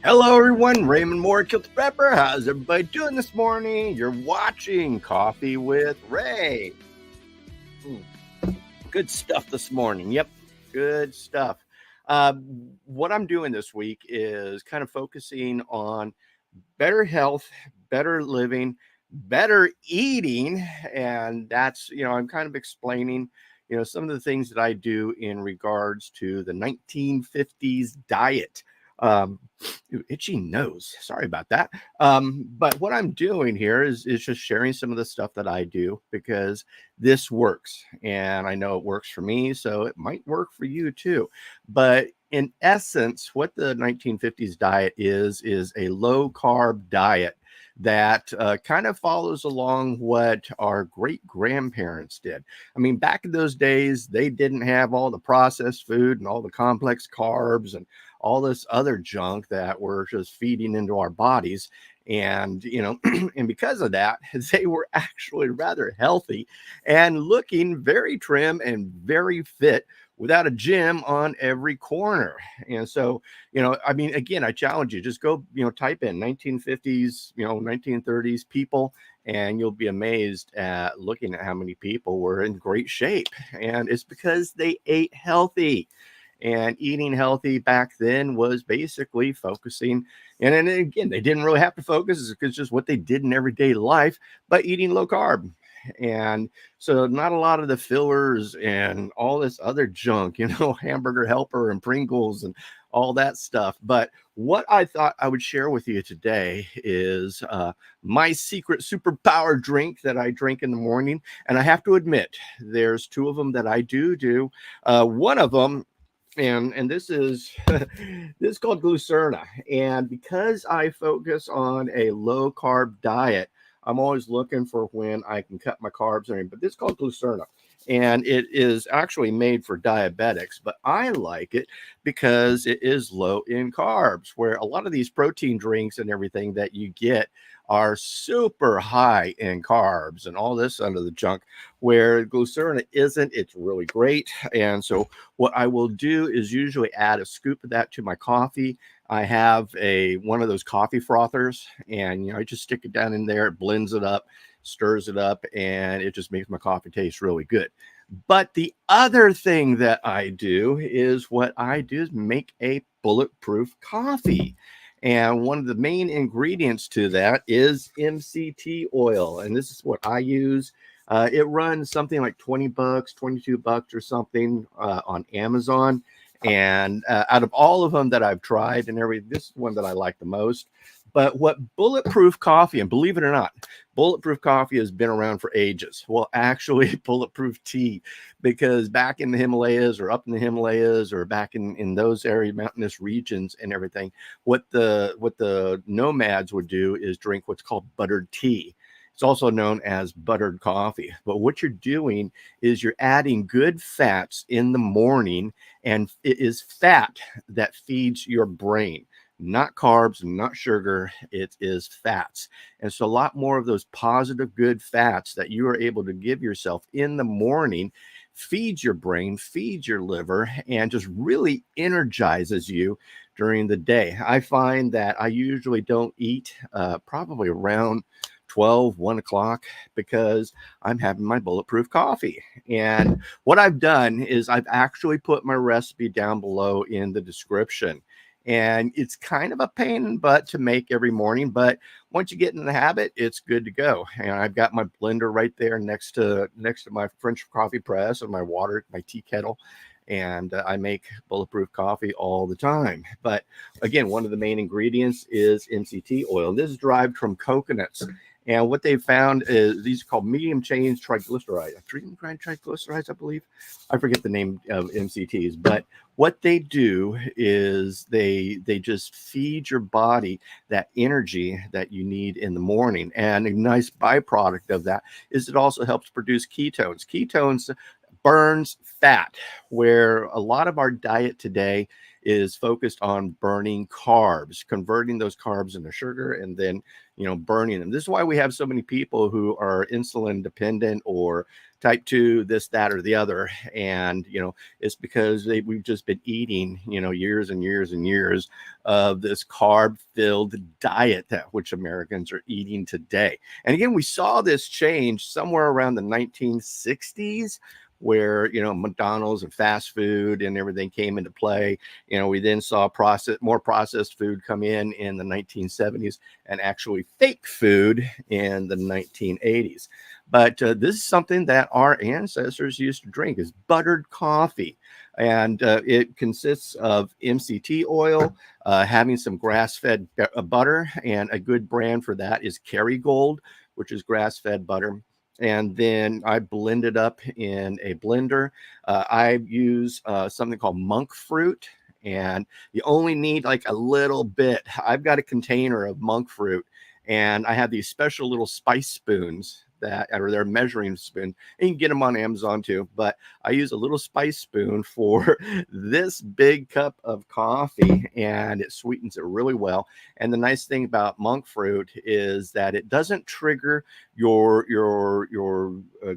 Hello, everyone. Raymond Mhor, Kilted Pepper. How's everybody doing this morning? You're watching Coffee with Ray. Good stuff this morning. Yep, good stuff. What I'm doing this week is kind of focusing on better health, better living, better eating. And that's, I'm kind of explaining, some of the things that I do in regards to the 1950s diet. Um, Itchy nose. Sorry about that. But what I'm doing here is just sharing some of the stuff that I do because this works. And I know it works for me, so it might work for you too. But in essence, what the 1950s diet is a low carb diet that kind of follows along what our great grandparents did. I mean, back in those days, they didn't have all the processed food and all the complex carbs and all this other junk that we're just feeding into our bodies. And, and because of that, they were actually rather healthy and looking very trim and very fit without a gym on every corner. And so, I mean, again, I challenge you, just go, type in 1950s, 1930s people, and you'll be amazed at looking at how many people were in great shape. And it's because they ate healthy. And eating healthy back then was basically focusing. And then again, they didn't really have to focus. It's just what they did in everyday life, but eating low carb. And so not a lot of the fillers and all this other junk, hamburger helper and Pringles and all that stuff. But what I thought I would share with you today is my secret superpower drink that I drink in the morning. And I have to admit, there's two of them that I do. One of them, and this is this is called glucerna. And because I focus on a low carb diet, I'm always looking for when I can cut my carbs. But this is called glucerna, and it is actually made for diabetics. But I like it because it is low in carbs, where a lot of these protein drinks and everything that you get are super high in carbs and all this under the junk, where glucerna isn't. It's really great. And so what I will do is usually add a scoop of that to my coffee. I have one of those coffee frothers, and I just stick it down in there, it blends it up, stirs it up, and it just makes my coffee taste really good. But the other thing that I do is make a bulletproof coffee. And one of the main ingredients to that is MCT oil. And this is what I use. It runs something like $20, $22 or something on Amazon. And out of all of them that I've tried and everything, this is one that I like the most. But what Bulletproof Coffee, and believe it or not, Bulletproof Coffee has been around for ages. Well, actually, Bulletproof Tea, because back in the Himalayas or up in the Himalayas or back in those area mountainous regions and everything, what the nomads would do is drink what's called buttered tea. It's also known as buttered coffee. But what you're doing is you're adding good fats in the morning, and it is fat that feeds your brain, not carbs, not sugar. It is fats. And so a lot more of those positive, good fats that you are able to give yourself in the morning feeds your brain, feeds your liver, and just really energizes you during the day. I find that I usually don't eat probably around 12, 1 o'clock, because I'm having my bulletproof coffee. And what I've done is I've actually put my recipe down below in the description. And it's kind of a pain in the butt to make every morning, but once you get in the habit, it's good to go. And I've got my blender right there next to my French coffee press and my water, my tea kettle. And I make bulletproof coffee all the time. But again, one of the main ingredients is MCT oil. This is derived from coconuts. And what they found is these are called medium chain triglycerides. Triglycerides, I believe. I forget the name of MCTs, but what they do is they just feed your body that energy that you need in the morning. And a nice byproduct of that is it also helps produce ketones. Ketones burns fat, where a lot of our diet today is focused on burning carbs, converting those carbs into sugar, and then, burning them. This is why we have so many people who are insulin dependent or type 2, this, that, or the other. And, it's because we've just been eating, years and years and years of this carb filled diet which Americans are eating today. And again, we saw this change somewhere around the 1960s, where McDonald's and fast food and everything came into play. We then saw more processed food come in the 1970s, and actually fake food in the 1980s. But this is something that our ancestors used to drink, is buttered coffee. And it consists of MCT oil, having some grass-fed butter, and a good brand for that is Kerrygold, which is grass-fed butter. And then I blend it up in a blender. I use something called monk fruit, and you only need like a little bit. I've got a container of monk fruit, and I have these special little spice spoons they're measuring spoon, and you can get them on Amazon too. But I use a little spice spoon for this big cup of coffee, and it sweetens it really well. And the nice thing about monk fruit is that it doesn't trigger your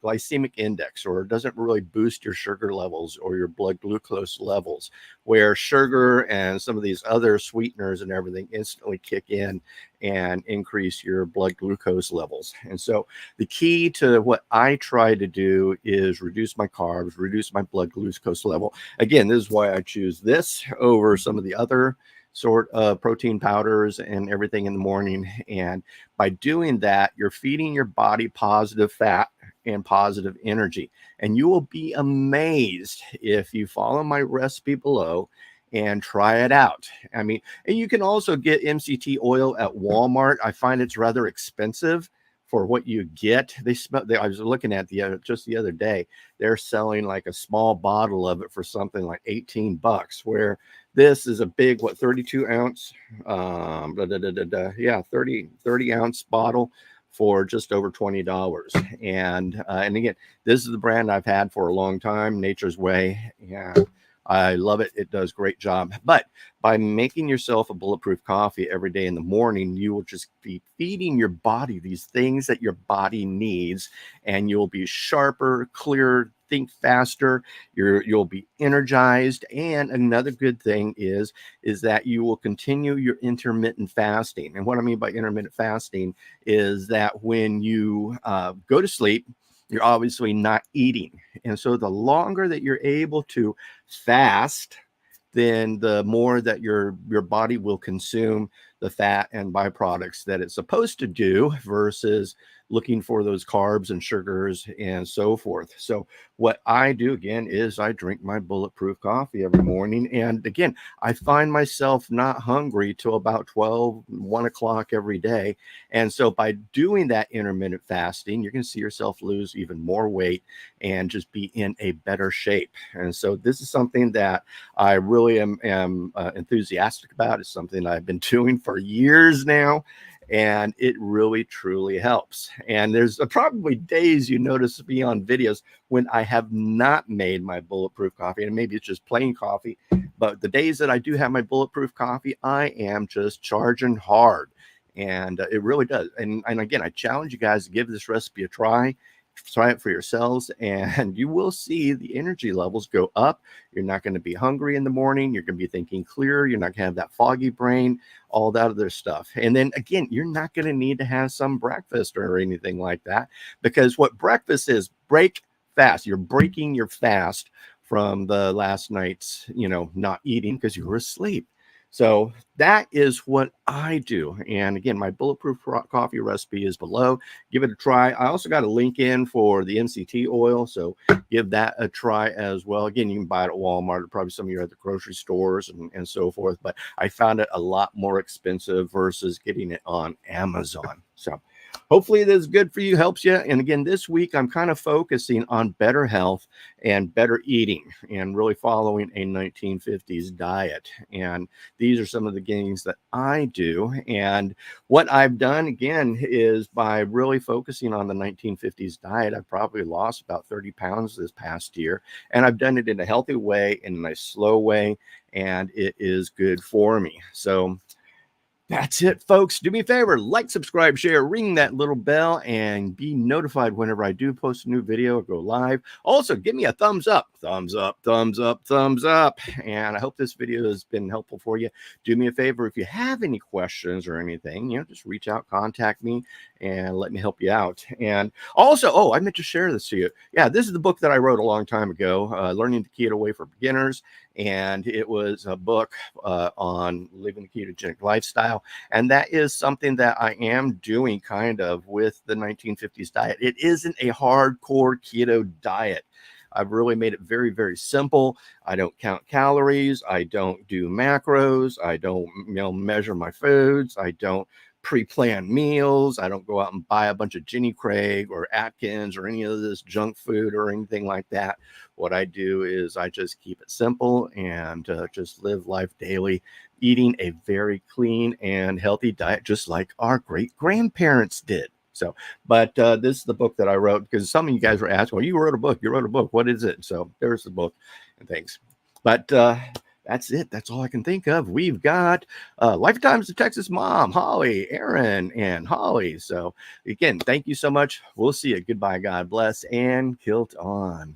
glycemic index, or it doesn't really boost your sugar levels or your blood glucose levels, where sugar and some of these other sweeteners and everything instantly kick in and increase your blood glucose levels. And so the key to what I try to do is reduce my carbs, reduce my blood glucose level. Again, this is why I choose this over some of the other sort of protein powders and everything in the morning. And by doing that, you're feeding your body positive fat and positive energy. And you will be amazed if you follow my recipe below and try it out. I mean, and you can also get MCT oil at Walmart. I find it's rather expensive for what you get. I was looking at just the other day, they're selling like a small bottle of it for something like $18, where this is a big, 32 ounce, 30 ounce bottle for just over $20. And again, this is the brand I've had for a long time, Nature's Way. And I love it. It does a great job. But by making yourself a bulletproof coffee every day in the morning, you will just be feeding your body these things that your body needs, and you'll be sharper, clearer, think faster. You'll be energized. And another good thing is that you will continue your intermittent fasting. And what I mean by intermittent fasting is that when you go to sleep, you're obviously not eating. And so the longer that you're able to fast, then the more that your body will consume the fat and byproducts that it's supposed to do, versus looking for those carbs and sugars and so forth. So what I do again is I drink my bulletproof coffee every morning. And again, I find myself not hungry till about 1 o'clock every day. And so by doing that intermittent fasting, you're going to see yourself lose even more weight and just be in a better shape. And so this is something that I really am enthusiastic about. It's something I've been doing for years now, and it really truly helps. And there's probably days you notice me on videos when I have not made my bulletproof coffee, and maybe it's just plain coffee, but the days that I do have my bulletproof coffee, I am just charging hard. And it really does. And again, I challenge you guys to give this recipe a try. Try it for yourselves, and you will see the energy levels go up. You're not going to be hungry in the morning. You're going to be thinking clearer. You're not going to have that foggy brain, all that other stuff. And then again, you're not going to need to have some breakfast or anything like that, because what breakfast is, break fast. You're breaking your fast from the last night's, not eating because you were asleep. So that is what I do. And again, my bulletproof coffee recipe is below. Give it a try. I also got a link in for the MCT oil, so give that a try as well. Again, you can buy it at Walmart or probably some of your other grocery stores and so forth. But I found it a lot more expensive versus getting it on Amazon. So hopefully this is good for you, helps you. And again, this week I'm kind of focusing on better health and better eating, and really following a 1950s diet. And these are some of the things that I do. And what I've done again is, by really focusing on the 1950s diet, I've probably lost about 30 pounds this past year. And I've done it in a healthy way, in a nice slow way. and it is good for me. So that's it, folks. Do me a favor, like, subscribe, share, ring that little bell, and be notified whenever I do post a new video or go live. Also, give me a thumbs up, thumbs up, thumbs up, thumbs up. And I hope this video has been helpful for you. Do me a favor, if you have any questions or anything, just reach out, contact me, and let me help you out. And also, I meant to share this to you. Yeah, this is the book that I wrote a long time ago, Learning the Keto Way for Beginners. And it was a book on living the ketogenic lifestyle. And that is something that I am doing kind of with the 1950s diet. It isn't a hardcore keto diet. I've really made it very, very simple. I don't count calories. I don't do macros. I don't measure my foods. I don't pre-plan meals. I don't go out and buy a bunch of Jenny Craig or Atkins or any of this junk food or anything like that. What I do is I just keep it simple and just live life daily, eating a very clean and healthy diet, just like our great grandparents did. So, but this is the book that I wrote because some of you guys were asking, well, you wrote a book. What is it? So there's the book and things. But that's it. That's all I can think of. We've got Lifetimes of Texas Mom, Holly, Aaron, and Holly. So again, thank you so much. We'll see you. Goodbye. God bless, and kilt on.